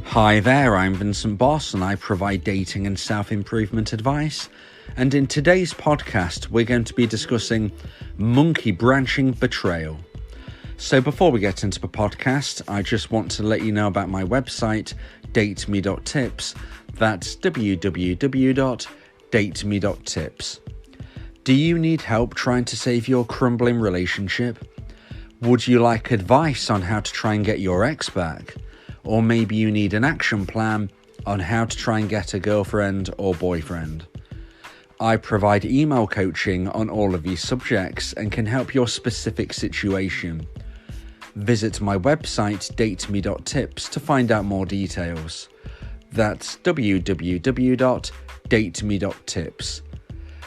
Hi there, I'm Vincent Boss and I provide dating and self-improvement advice. And in today's podcast, we're going to be discussing monkey branching betrayal. So before we get into the podcast, I just want to let you know about my website, dateme.tips. That's www.dateme.tips. Do you need help trying to save your crumbling relationship? Would you like advice on how to try and get your ex back? Or maybe you need an action plan on how to try and get a girlfriend or boyfriend. I provide email coaching on all of these subjects and can help your specific situation. Visit my website dateme.tips to find out more details. That's www.dateme.tips.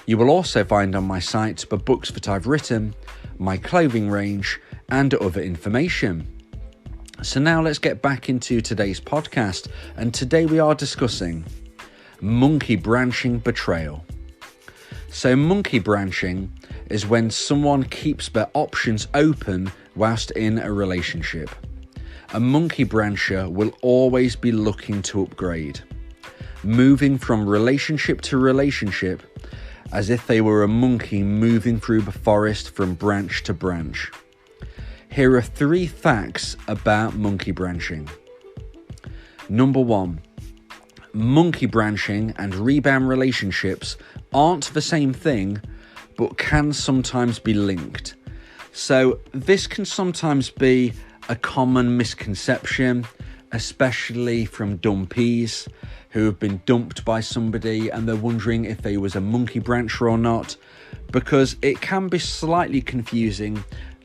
You will also find on my site the books that I've written, my clothing range, and other information. So now let's get back into today's podcast, and today we are discussing monkey branching betrayal. So monkey branching is when someone keeps their options open whilst in a relationship. A monkey brancher will always be looking to upgrade, moving from relationship to relationship as if they were a monkey moving through the forest from branch to branch. Here are 3 facts about monkey branching. Number 1, monkey branching and rebound relationships aren't the same thing, but can sometimes be linked. So this can sometimes be a common misconception, especially from dumpees who have been dumped by somebody and they're wondering if they was a monkey brancher or not, because it can be slightly confusing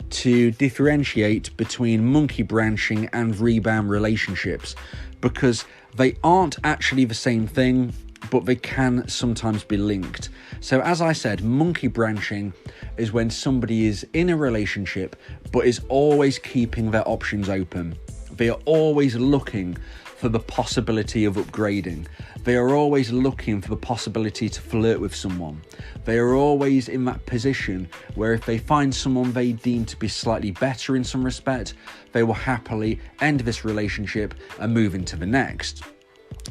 to differentiate between monkey branching and rebound relationships, because they aren't actually the same thing, but they can sometimes be linked. So as I said, monkey branching is when somebody is in a relationship but is always keeping their options open. They are always looking for the possibility of upgrading. They are always looking for the possibility to flirt with someone. They are always in that position where if they find someone they deem to be slightly better in some respect, they will happily end this relationship and move into the next.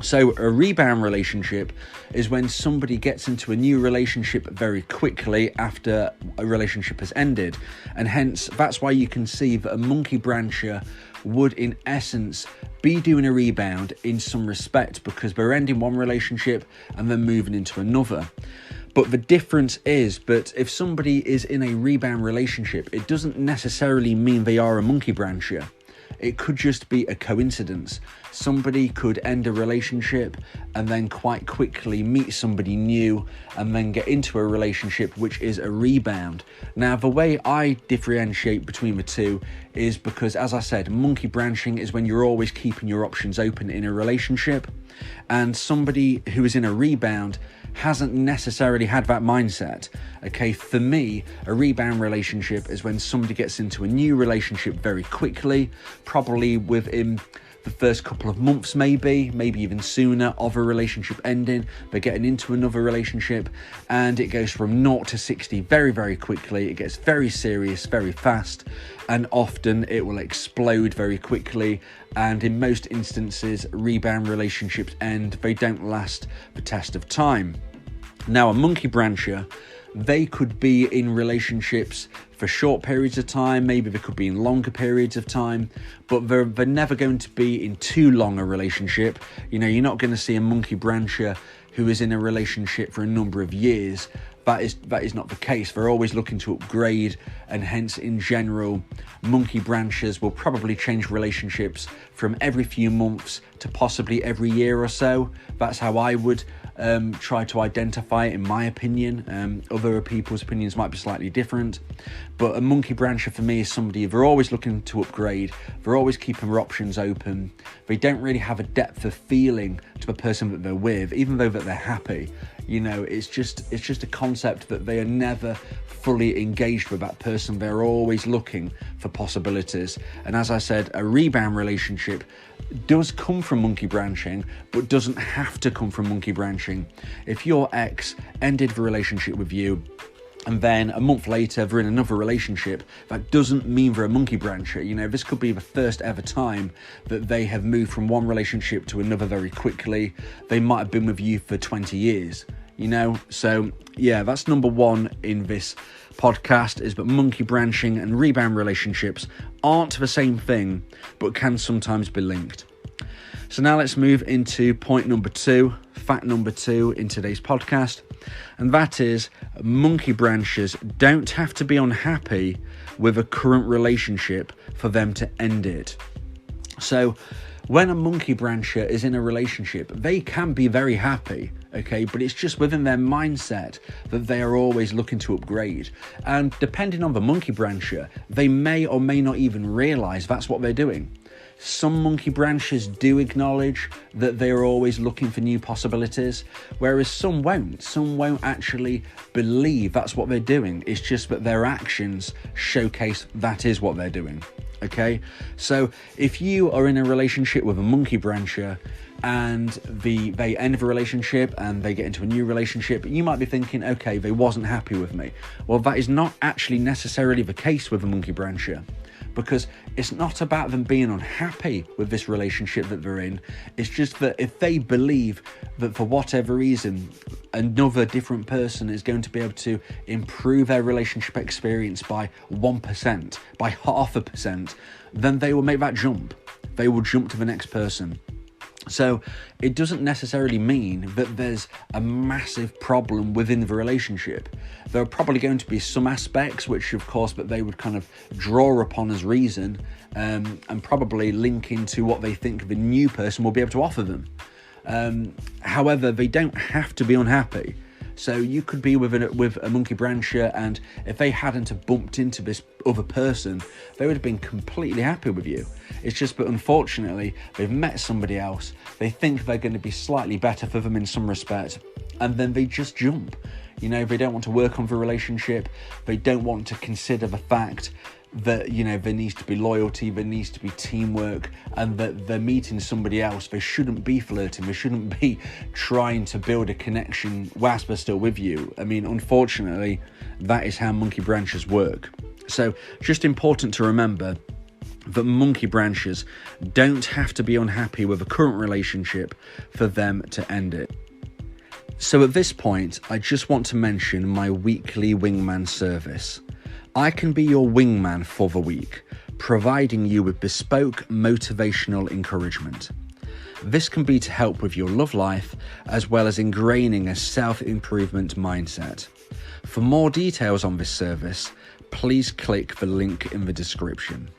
So a rebound relationship is when somebody gets into a new relationship very quickly after a relationship has ended. And hence, that's why you can see that a monkey brancher would in essence be doing a rebound in some respect, because they're ending one relationship and then moving into another. But the difference is that if somebody is in a rebound relationship, it doesn't necessarily mean they are a monkey brancher. It could just be a coincidence. Somebody could end a relationship and then quite quickly meet somebody new and then get into a relationship which is a rebound. Now, the way I differentiate between the two is because, as I said, monkey branching is when you're always keeping your options open in a relationship, and somebody who is in a rebound hasn't necessarily had that mindset. Okay, for me, a rebound relationship is when somebody gets into a new relationship very quickly, probably within the first couple of months, maybe even sooner of a relationship ending. They're getting into another relationship and it goes from 0 to 60 very, very quickly. It gets very serious, very fast, and often it will explode very quickly. And in most instances, rebound relationships end. They don't last the test of time. Now, a monkey brancher, they could be in relationships for short periods of time, maybe they could be in longer periods of time, but they're never going to be in too long a relationship. You know, you're not going to see a monkey brancher who is in a relationship for a number of years. That is not the case. They're always looking to upgrade, and hence, in general, monkey branchers will probably change relationships from every few months to possibly every year or so. That's how I would try to identify it, in my opinion. Other people's opinions might be slightly different, but a monkey brancher for me is somebody, they're always looking to upgrade, they're always keeping their options open, they don't really have a depth of feeling to the person that they're with, even though that they're happy. You know, it's just a concept that they are never fully engaged with that person. They're always looking for possibilities. And as I said, a rebound relationship does come from monkey branching, but doesn't have to come from monkey branching. If your ex ended the relationship with you and then a month later they're in another relationship, that doesn't mean they're a monkey brancher. You know, this could be the first ever time that they have moved from one relationship to another very quickly. They might have been with you for 20 years, you know. So yeah, that's number one in this podcast, is that monkey branching and rebound relationships aren't the same thing, but can sometimes be linked. So now let's move into point number two, fact number two in today's podcast. And that is, monkey branchers don't have to be unhappy with a current relationship for them to end it. So when a monkey brancher is in a relationship, they can be very happy, okay, but it's just within their mindset that they are always looking to upgrade. And depending on the monkey brancher, they may or may not even realize that's what they're doing. Some monkey branchers do acknowledge that they are always looking for new possibilities, whereas some won't. Some won't actually believe that's what they're doing. It's just that their actions showcase that is what they're doing. Okay, so if you are in a relationship with a monkey brancher and they end the relationship and they get into a new relationship, you might be thinking, okay, they wasn't happy with me. Well, that is not actually necessarily the case with a monkey brancher, because it's not about them being unhappy with this relationship that they're in. It's just that if they believe that for whatever reason, another different person is going to be able to improve their relationship experience by 1%, by 0.5%, then they will make that jump. They will jump to the next person. So it doesn't necessarily mean that there's a massive problem within the relationship. There are probably going to be some aspects which, of course, that they would kind of draw upon as reason, and probably link into what they think the new person will be able to offer them. However, they don't have to be unhappy. So you could be with a monkey brancher, and if they hadn't have bumped into this other person, they would have been completely happy with you. It's just that unfortunately, they've met somebody else, they think they're going to be slightly better for them in some respect, and then they just jump. You know, they don't want to work on the relationship, they don't want to consider the fact that, you know, there needs to be loyalty, there needs to be teamwork, and that they're meeting somebody else. They shouldn't be flirting, they shouldn't be trying to build a connection whilst they're still with you. I mean, unfortunately, that is how monkey branchers work. So just important to remember that monkey branchers don't have to be unhappy with a current relationship for them to end it. So at this point, I just want to mention my weekly wingman service. I can be your wingman for the week, providing you with bespoke motivational encouragement. This can be to help with your love life, as well as ingraining a self-improvement mindset. For more details on this service, please click the link in the description.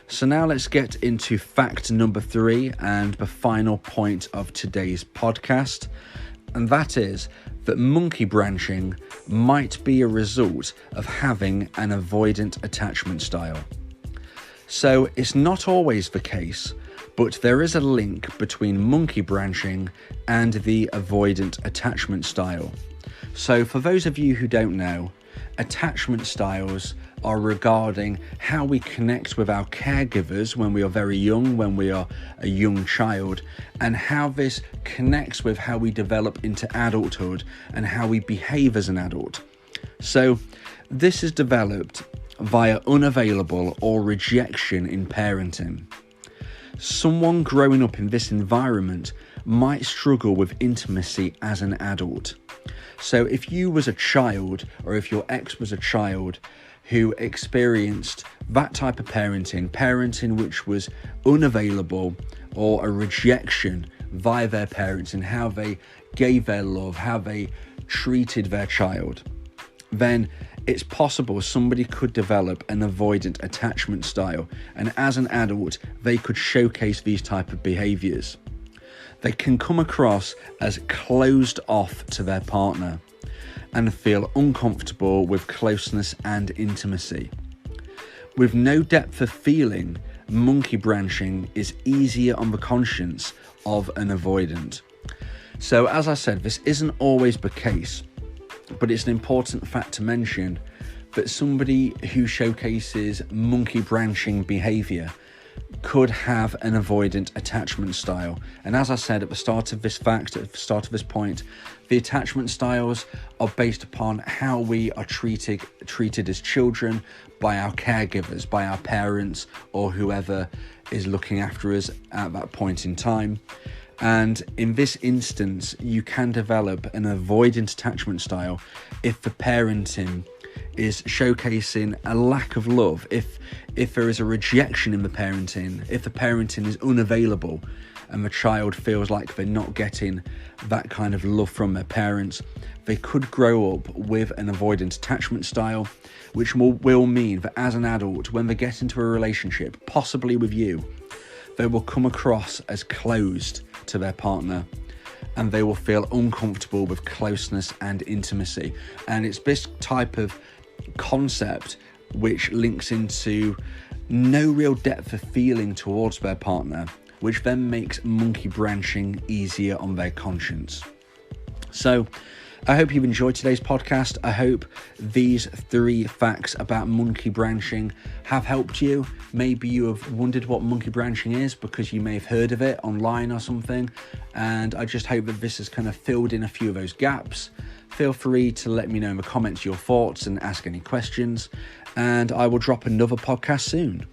So now let's get into fact number 3 and the final point of today's podcast. And that is that monkey branching might be a result of having an avoidant attachment style. So it's not always the case, but there is a link between monkey branching and the avoidant attachment style. So for those of you who don't know, attachment styles are regarding how we connect with our caregivers when we are very young, when we are a young child, and how this connects with how we develop into adulthood and how we behave as an adult. So this is developed via unavailable or rejection in parenting. Someone growing up in this environment might struggle with intimacy as an adult. So if you was a child, or if your ex was a child who experienced that type of parenting which was unavailable, or a rejection via their parents and how they gave their love, how they treated their child, then it's possible somebody could develop an avoidant attachment style, and as an adult they could showcase these type of behaviours. They can come across as closed off to their partner and feel uncomfortable with closeness and intimacy. With no depth of feeling, monkey branching is easier on the conscience of an avoidant. So as I said, this isn't always the case, but it's an important fact to mention that somebody who showcases monkey branching behaviour could have an avoidant attachment style. And as I said at the start of this point, the attachment styles are based upon how we are treated as children by our caregivers, by our parents, or whoever is looking after us at that point in time. And in this instance, you can develop an avoidant attachment style if the parenting is showcasing a lack of love, if there is a rejection in the parenting, if the parenting is unavailable and the child feels like they're not getting that kind of love from their parents, they could grow up with an avoidant attachment style, which will mean that as an adult, when they get into a relationship, possibly with you, they will come across as closed to their partner, and they will feel uncomfortable with closeness and intimacy. And it's this type of concept which links into no real depth of feeling towards their partner, which then makes monkey branching easier on their conscience. So I hope you've enjoyed today's podcast. I hope these 3 facts about monkey branching have helped you. Maybe you have wondered what monkey branching is because you may have heard of it online or something. And I just hope that this has kind of filled in a few of those gaps. Feel free to let me know in the comments your thoughts and ask any questions. And I will drop another podcast soon.